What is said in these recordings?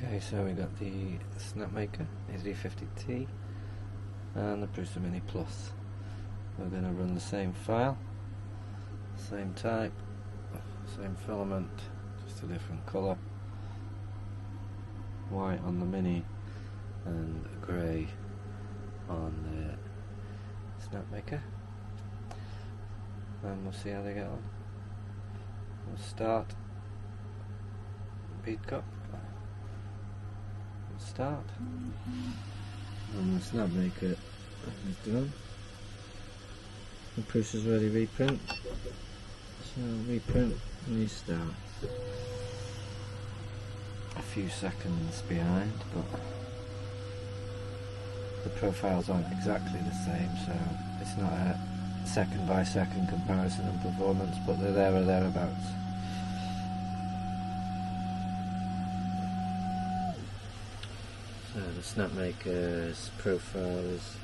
Okay, so we got the Snapmaker A350T and the Prusa Mini Plus. We're going to run the same file, same type, same filament, just a different colour. White on the Mini and grey on the Snapmaker. And we'll see how they get on. We'll start. Bead cup. Start. And the Snapmaker is done. The Prusa's ready to reprint. So reprint and you start. A few seconds behind, but the profiles aren't exactly the same, so it's not a second by second comparison in performance, but they're there or thereabouts. So the Snapmaker's profile is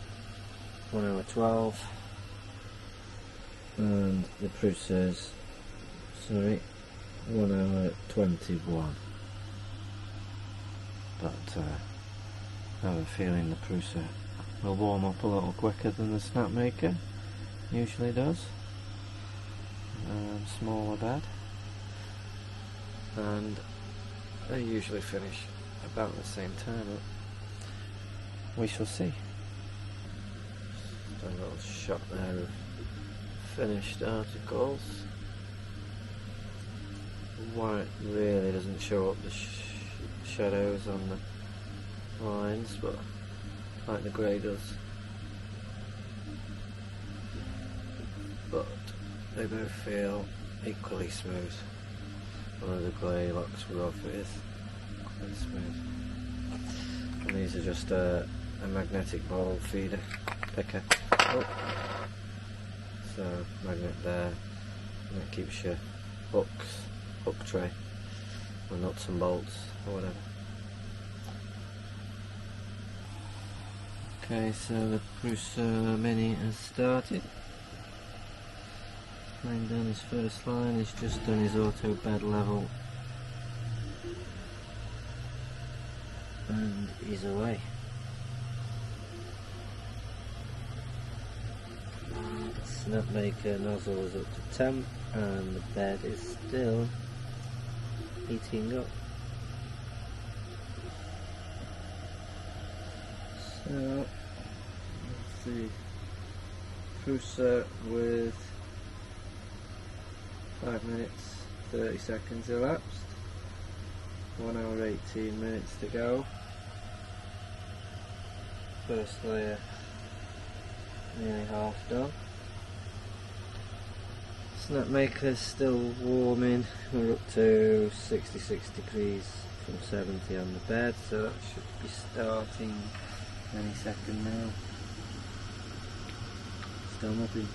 1 hour 12 and the Prusa's 1 hour 21, but I have a feeling the Prusa will warm up a little quicker than the Snapmaker usually does. Smaller bed, and they usually finish about the same time. We shall see. Just a little shot there of finished articles. White really doesn't show up the shadows on the lines, but like the grey does. But they both feel equally smooth. Although the grey looks rough, it is quite smooth. And these are just a magnetic ball feeder picker. Oh. So magnet there, and it keeps your hook tray, or nuts and bolts, or whatever. Okay, so the Prusa Mini has started. Laying down his first line, he's just done his auto bed level, and he's away. Snapmaker nozzle is up to temp and the bed is still heating up. So let's see, Prusa with 5 minutes 30 seconds elapsed, 1 hour 18 minutes to go. First layer nearly half done. Snapmaker's still warming. We're up to 66 degrees from 70 on the bed, so that should be starting any second now. Still nothing.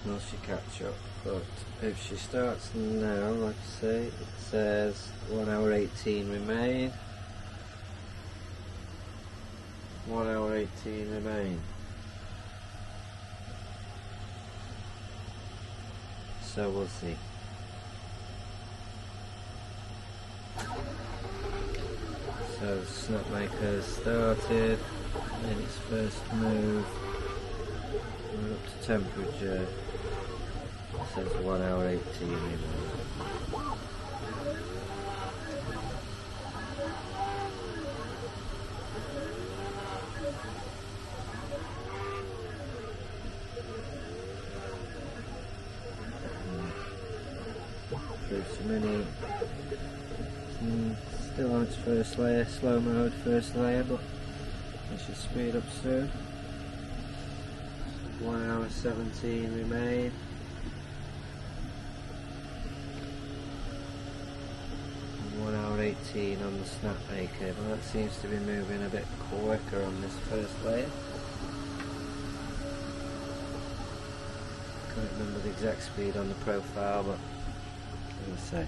Will she catch up? But if she starts now, like I say, it says 1 hour 18 remain. 1 hour 18 remain. So we'll see. So Snapmaker started in its first move. We're up to temperature. It says 1 hour 18 remain. Prusa Mini still on its first layer, slow mode first layer, but it should speed up soon. 1 hour 17 remain. And 1 hour 18 on the Snapmaker, but that seems to be moving a bit quicker on this first layer. Can't remember the exact speed on the profile, but as I say.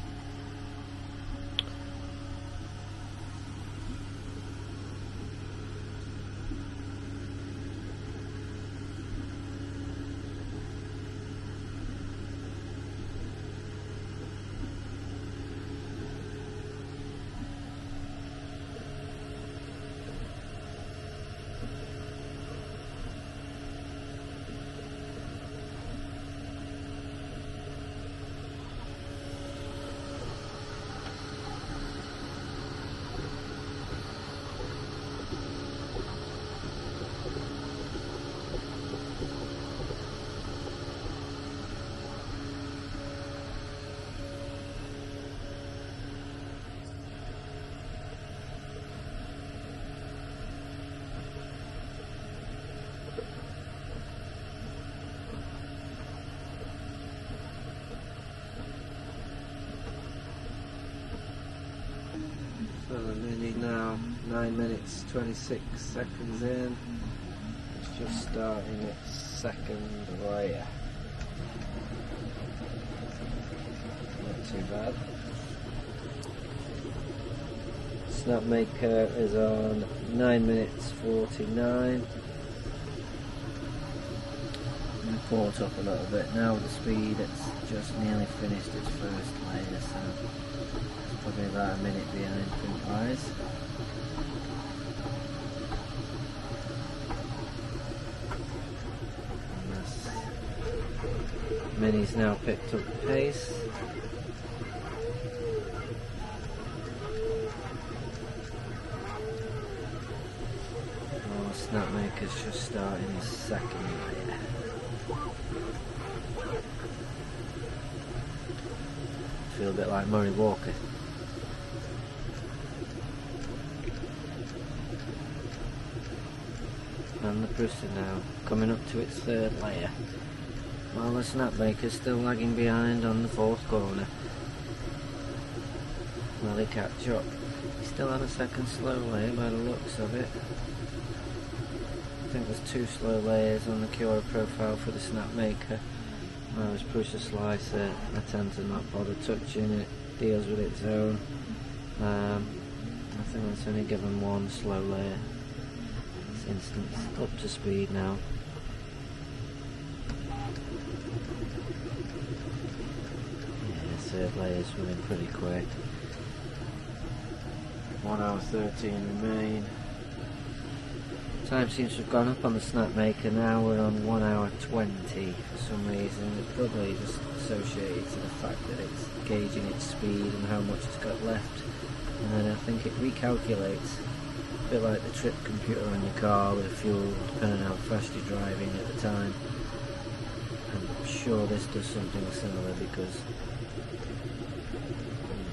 So the Mini now 9 minutes 26 seconds in. It's just starting its second layer. Not too bad. Snapmaker is on 9 minutes 49. And caught up a little bit now with the speed. It's just nearly finished its first layer, so it's probably about a minute behind print wise. Mini's now picked up the pace. Snapmaker's just starting his second layer. Feel a bit like Murray Walker. And the Prusa now coming up to its third layer, while the Snapmaker's still lagging behind on the fourth corner. Will he catch up? He's still on a second slow layer by the looks of it. I think there's 2 slow layers on the Cura profile for the Snapmaker, whereas Prusa Slicer, I tend to not bother touching it, deals with its own. I think that's only given 1 slow layer. This instance up to speed now. Yeah, third layer's running pretty quick. 1 hour 13 remain. Time seems to have gone up on the Snapmaker. Now we're on 1 hour 20 for some reason. It's probably just associated to the fact that it's gauging its speed and how much it's got left, and then I think it recalculates, a bit like the trip computer on your car with fuel, depending on how fast you're driving at the time. I'm sure this does something similar, because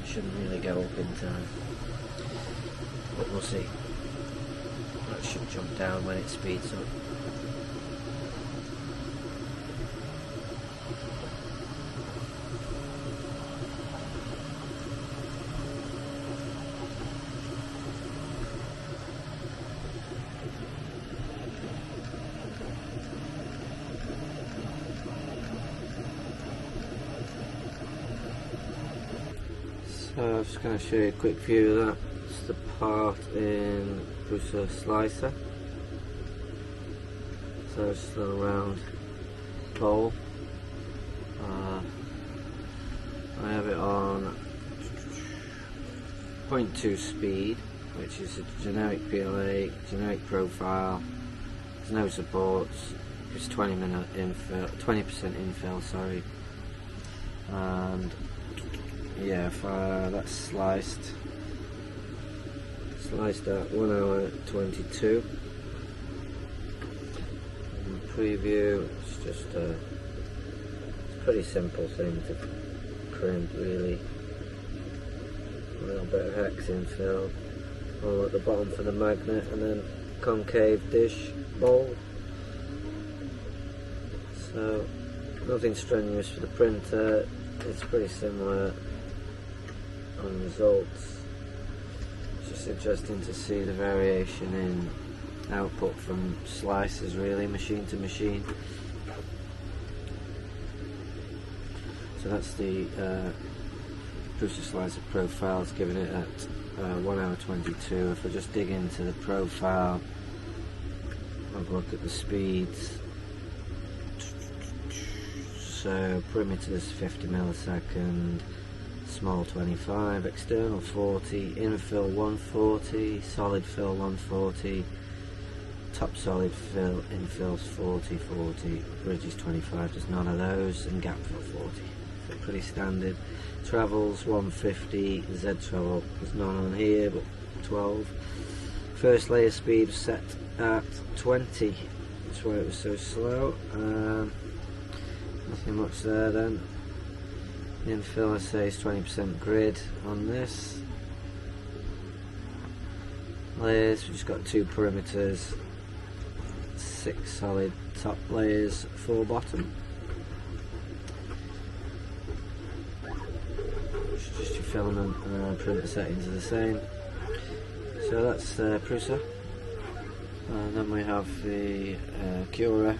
it shouldn't really go up in time, but we'll see. That should jump down when it speeds up. So I'm just going to show you a quick view of that. It's the part in Prusa Slicer. So it's just a little round bowl. I have it on 0.2 speed, which is a generic PLA, generic profile. There's no supports. It's 20% infill, sorry. And yeah, if that's sliced at 1 hour 22. And the preview, it's just it's a pretty simple thing to print, really. A little bit of hex infill all at the bottom for the magnet, and then concave dish bowl. So nothing strenuous for the printer. It's pretty similar on results. It's just interesting to see the variation in output from slices, really, machine to machine. So that's the Prusa Slicer profile. It's giving it at 1 hour 22. If I just dig into the profile, have a look at the speeds. So perimeter is 50 millisecond, small 25, external 40, infill 140, solid fill 140, top solid fill, infills 40, bridges 25, there's none of those, and gap fill 40. So pretty standard. Travels 150, Z travel, there's none on here, but 12. First layer speed was set at 20, that's why it was so slow. Nothing much there then. The infill, I say, is 20% grid on this. Layers, we've just got 2 perimeters, 6 solid top layers, 4 bottom. Just your film and printer settings are the same. So that's Prusa, and then we have the Cura.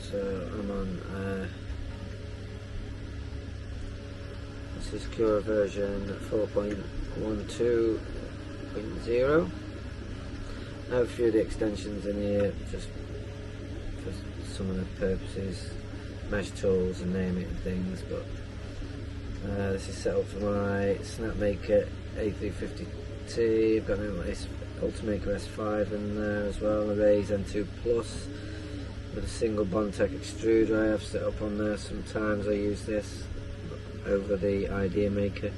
So I'm on this is Cura version 4.12.0. I have a few of the extensions in here just for some of the purposes, mesh tools and naming and things, but this is set up for my Snapmaker A350T. I've got an Ultimaker S5 in there as well, a Raise N2 Plus with a single Bondtech extruder I have set up on there. Sometimes I use this over the Idea Maker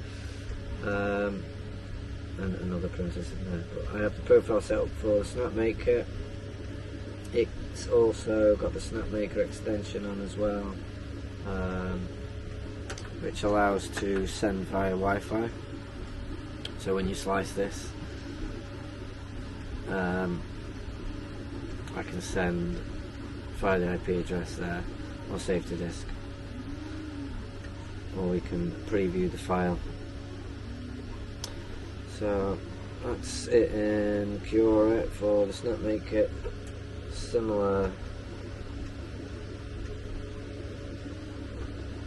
and other printers in there, but I have the profile set up for the Snapmaker. It's also got the Snapmaker extension on as well, which allows to send via Wi-Fi. So when you slice this, I can send via the IP address there, or save to disk, or we can preview the file. So that's it in Cura for the Snapmaker. Similar,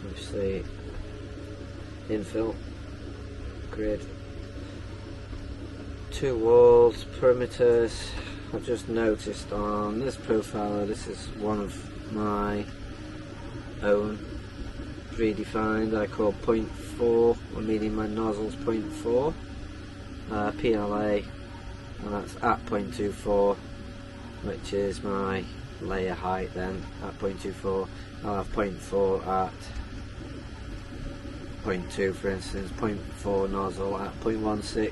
obviously, infill, grid, 2 walls, perimeters. I've just noticed on this profiler, this is one of my own predefined, I call 0.4, meaning my nozzle's 0.4 PLA, and that's at 0.24, which is my layer height. Then at 0.24 I'll have 0.4 at 0.2, for instance, 0.4 nozzle at 0.16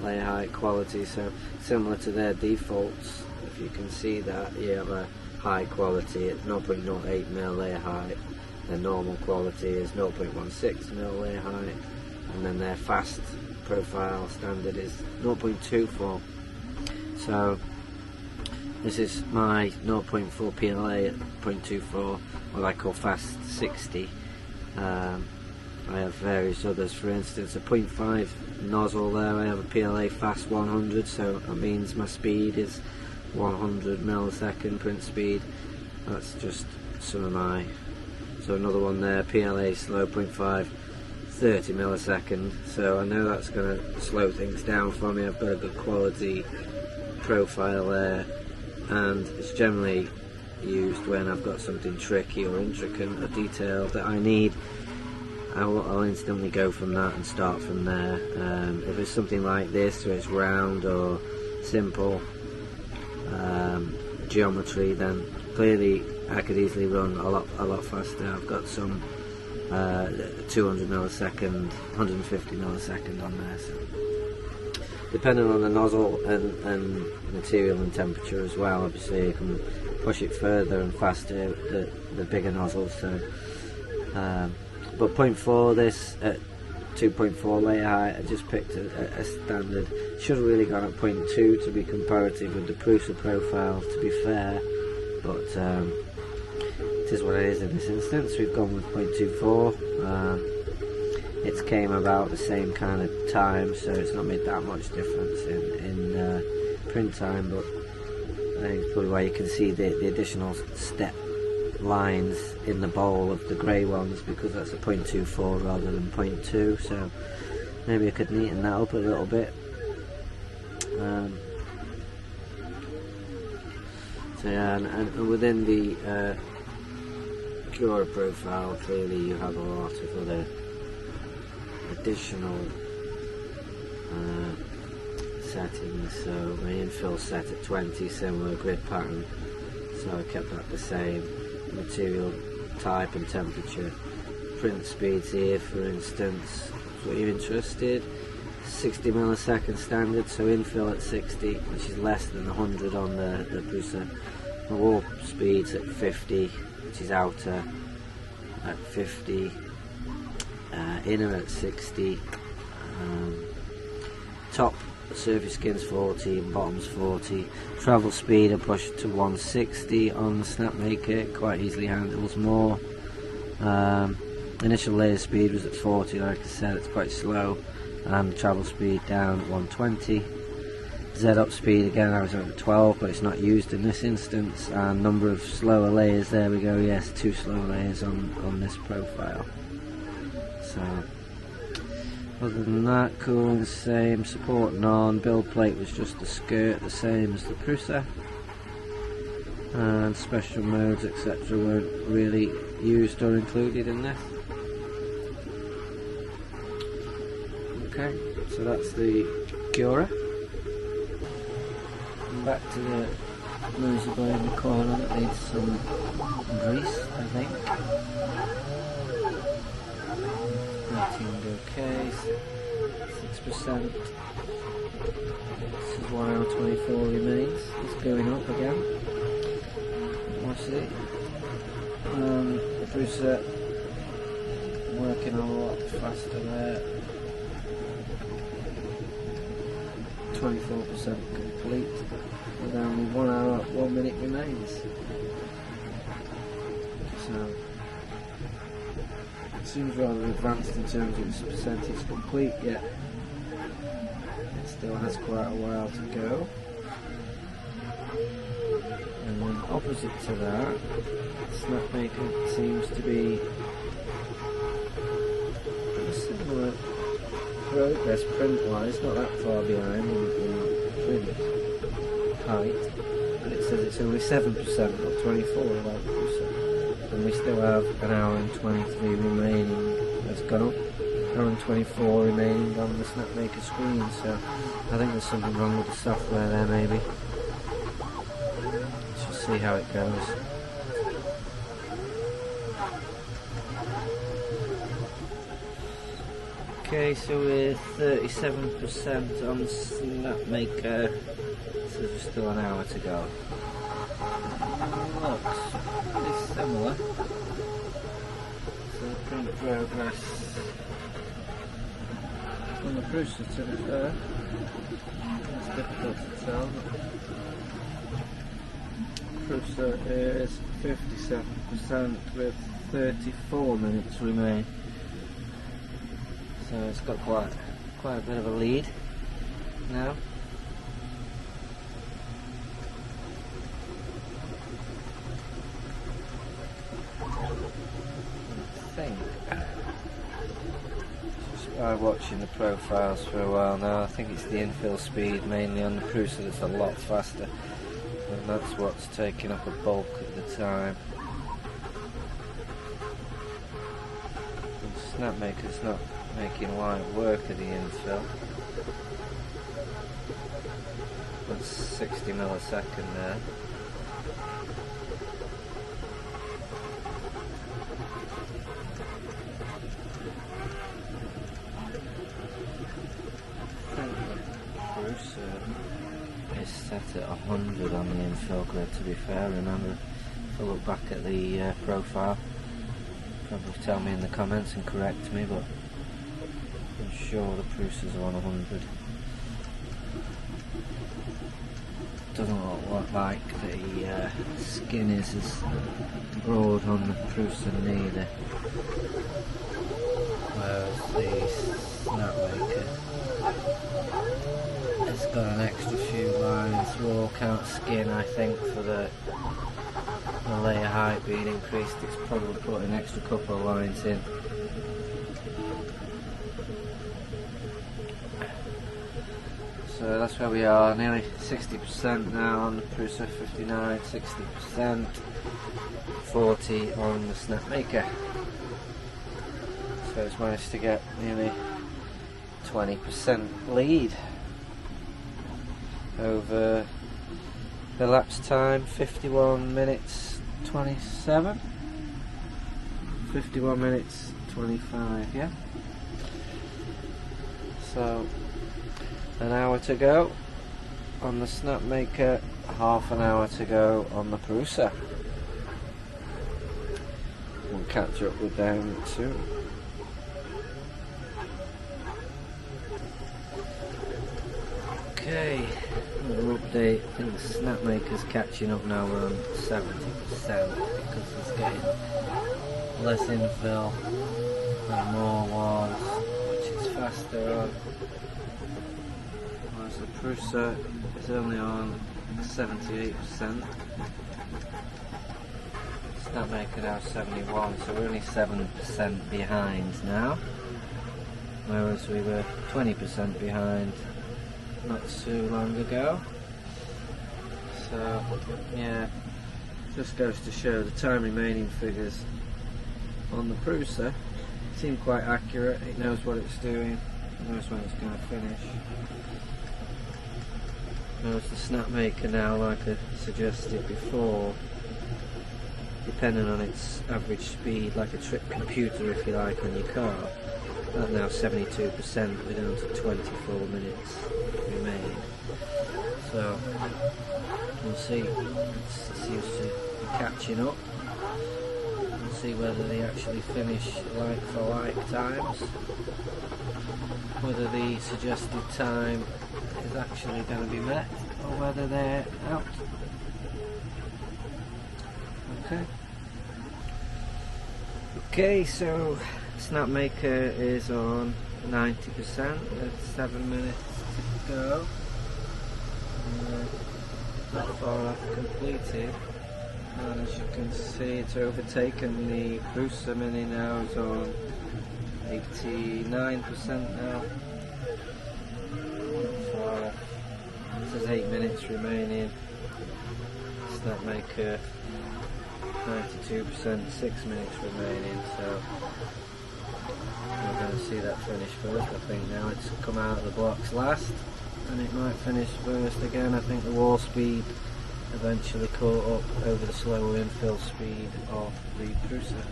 layer height quality. So similar to their defaults, if you can see that, you have a high quality at 0.08 mil layer height, their normal quality is 0.16 mil layer height, and then their fast profile standard is 0.24. So this is my 0.4 PLA at 0.24, what I call fast 60. I have various others, for instance a 0.5 nozzle there, I have a PLA fast 100, so that means my speed is 100 millisecond print speed. That's just some of my, so another one there, PLA slow 0.5, 30 millisecond, so I know that's going to slow things down for me. I've got a good quality profile there, and it's generally used when I've got something tricky or intricate or detailed that I need. I'll instantly go from that and start from there. If it's something like this where it's round or simple geometry, then clearly I could easily run a lot faster. I've got some 200 millisecond, 150 millisecond on there, so depending on the nozzle and material and temperature as well, obviously you can push it further and faster, the bigger nozzles. So but 0.4, this at 2.4 layer height, I just picked a standard. Should have really gone at 0.2 to be comparative with the Prusa profile, to be fair, but it is what it is in this instance. We've gone with 0.24. It came about the same kind of time, so it's not made that much difference in print time, but I think it's probably why you can see the additional step lines in the bowl of the grey ones, because that's a 0.24 rather than 0.2, so maybe I could neaten that up a little bit. So yeah, and within the Cura profile, clearly you have a lot of other additional settings. So my infill set at 20, similar grid pattern, so I kept that the same. Material type and temperature, print speeds here, for instance, what you're interested, 60 millisecond standard, so infill at 60, which is less than 100 on the Prusa. The warp speeds at 50, which is outer at 50, inner at 60, top surface skin's 40 and bottom's 40. Travel speed I pushed to 160 on the Snapmaker, it quite easily handles more. Initial layer speed was at 40, like I said, it's quite slow. and travel speed down at 120. Z-up speed again I was at 12, but it's not used in this instance, and number of slower layers, there we go, yes, 2 slower layers on this profile. So other than that, cool, the same, support none, build plate was just the skirt, the same as the Prusa, and special modes etc weren't really used or included in this. Okay, so that's the Cura. Back to the laser blade in the corner that needs some grease, I think. Rating okay, 6%. This is 1 hour 24 remains. It's going up again. Watch it. The Prusa working a lot faster there. 24% complete. With only 1 hour, 1 minute remains. So it seems rather advanced in terms of its percentage complete, yet it still has quite a while to go. And then opposite to that, Snapmaker seems to be a similar progress print-wise, not that far behind in print height, and it says it's only 7%, not 24% like Prusa, and we still have 1 hour and 23 remaining. It's gone up, 1 hour and 24 remaining on the Snapmaker screen, so I think there's something wrong with the software there maybe. Let's just see how it goes. Okay, so we're 37% on Snapmaker, so there's still 1 hour to go. Looks pretty similar. So the print progress on the Prusa, to be fair, it's difficult to tell. Prusa is 57% with 34 minutes remain. So it's got quite a bit of a lead now. I think just by watching the profiles for a while now, I think it's the infill speed mainly on the Prusa that's a lot faster, and that's what's taking up a bulk at the time. And Snapmaker's not making light work of the infill. That's 60 millisecond there. Prusa is set at 100 on the infill grid, to be fair. Remember, if I look back at the profile, probably tell me in the comments and correct me, but I'm sure the Prusas are on 100. Doesn't look like the skin is as broad on the Prusa neither. Whereas the Snapmaker, it's got an extra few lines, raw count skin, I think, for the layer height being increased. It's probably put an extra couple of lines in. So that's where we are, nearly 60% now on the Prusa, 59, 60%, 40 on the Snapmaker. So it's managed to get nearly 20% lead over the elapsed time, 51 minutes 27, 51 minutes 25, yeah. So 1 hour to go on the Snapmaker, half an hour to go on the Prusa. We'll catch up with them soon. Okay, another update. I think the Snapmaker's catching up now. We're on 70% because it's getting less infill and more walls, which is faster. Snapmaker on, whereas the Prusa is only on 78%. Snapmaker now 71, so we're only 7% behind now, whereas we were 20% behind not too long ago. So yeah, just goes to show the time remaining figures on the Prusa seem quite accurate. It knows what it's doing, it knows when it's going to finish. Whereas the Snapmaker now, like I suggested before, depending on its average speed, like a trip computer if you like on your car, that's now 72% with down to 24 minutes remaining. So we'll see, it seems to be catching up. We'll see whether they actually finish like for like times, whether the suggested time is actually going to be met or whether they're out. Okay, so Snapmaker is on 90%, that's 7 minutes to go. Not far off completed, and as you can see it's overtaken the Prusa Mini now, is on 89% now. Not far off. It says 8 minutes remaining. Snapmaker 92%, 6 minutes remaining, so we're going to see that finish first. I think now it's come out of the blocks last, and it might finish first again. I think the wall speed eventually caught up over the slower infill speed of the Prusa.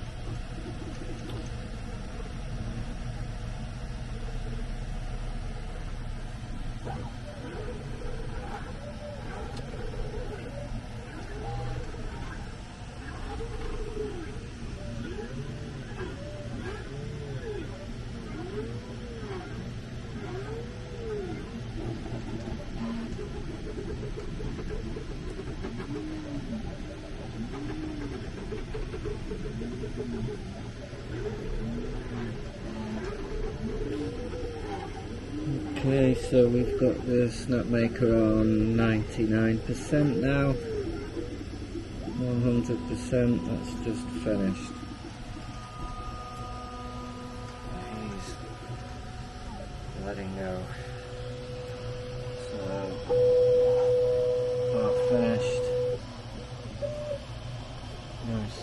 Okay, so we've got the Snapmaker on 99% now, 100%, that's just finished. He's letting go. So, well, finished. Nice.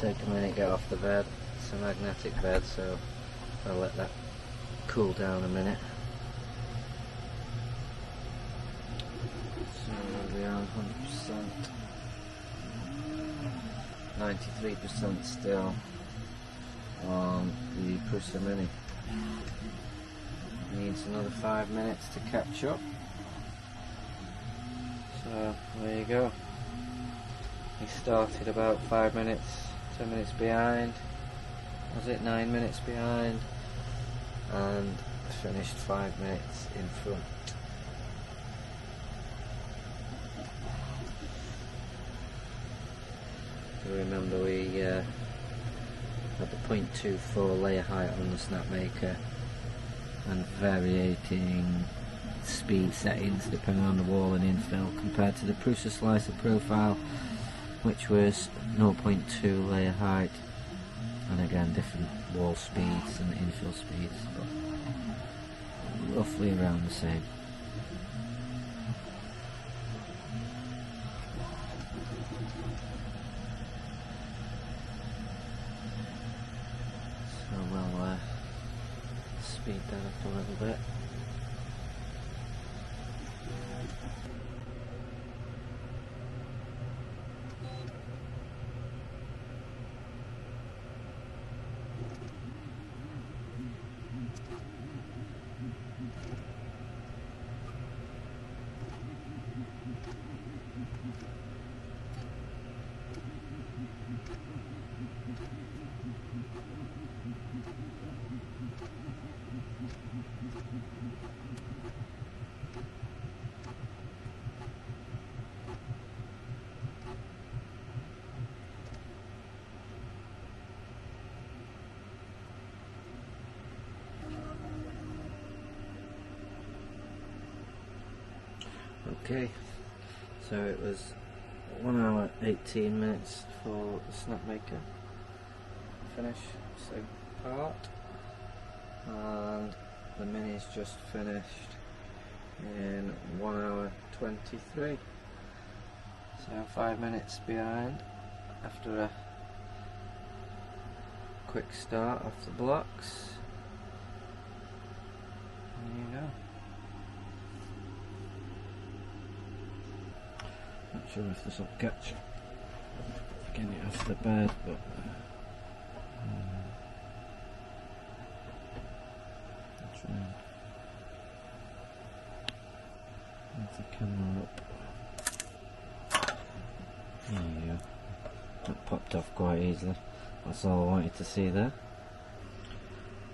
Take a minute, get off the bed. It's a magnetic bed, so I'll let that cool down a minute. So we are on 100%, 93% still on the Prusa Mini. Needs another 5 minutes to catch up. So there you go. We started about 5 minutes, 10 minutes behind. Was it 9 minutes behind? And finished 5 minutes in front. So remember we had the 0.24 layer height on the Snapmaker and varying speed settings depending on the wall and infill, compared to the Prusa Slicer profile, which was 0.2 layer height, and again different wall speeds and infill speeds, but roughly around the same. So we'll speed that up a little bit. Okay, so it was 1 hour 18 minutes for the Snapmaker finish, same part, and the Mini's just finished in 1 hour 23, so 5 minutes behind after a quick start off the blocks. There you go. Not sure if this will catch getting it off the bed, but I'll try and move the camera up. There you go. That popped off quite easily. That's all I wanted to see there.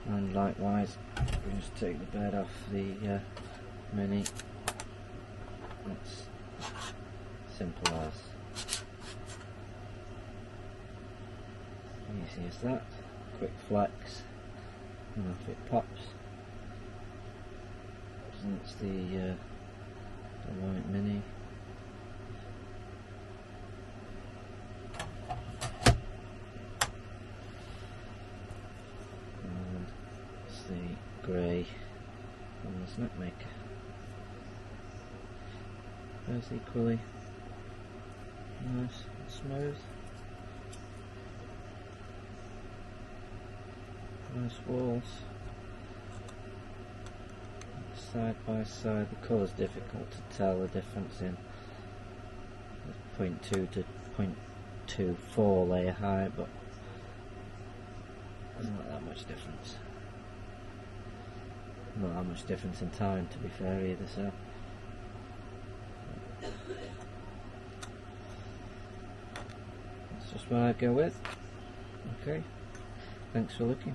And likewise, we just take the bed off the Mini. That's simple as. Easy as that. Quick flex, and off it pops. And that's the white Mini. And it's the grey on the Snapmaker. Both equally nice and smooth. Nice walls. Side by side, the colour's difficult to tell the difference in 0.2 to 0.24 layer high, but there's not that much difference. Not that much difference in time, to be fair, either, so that's just what I'd go with. Okay, thanks for looking.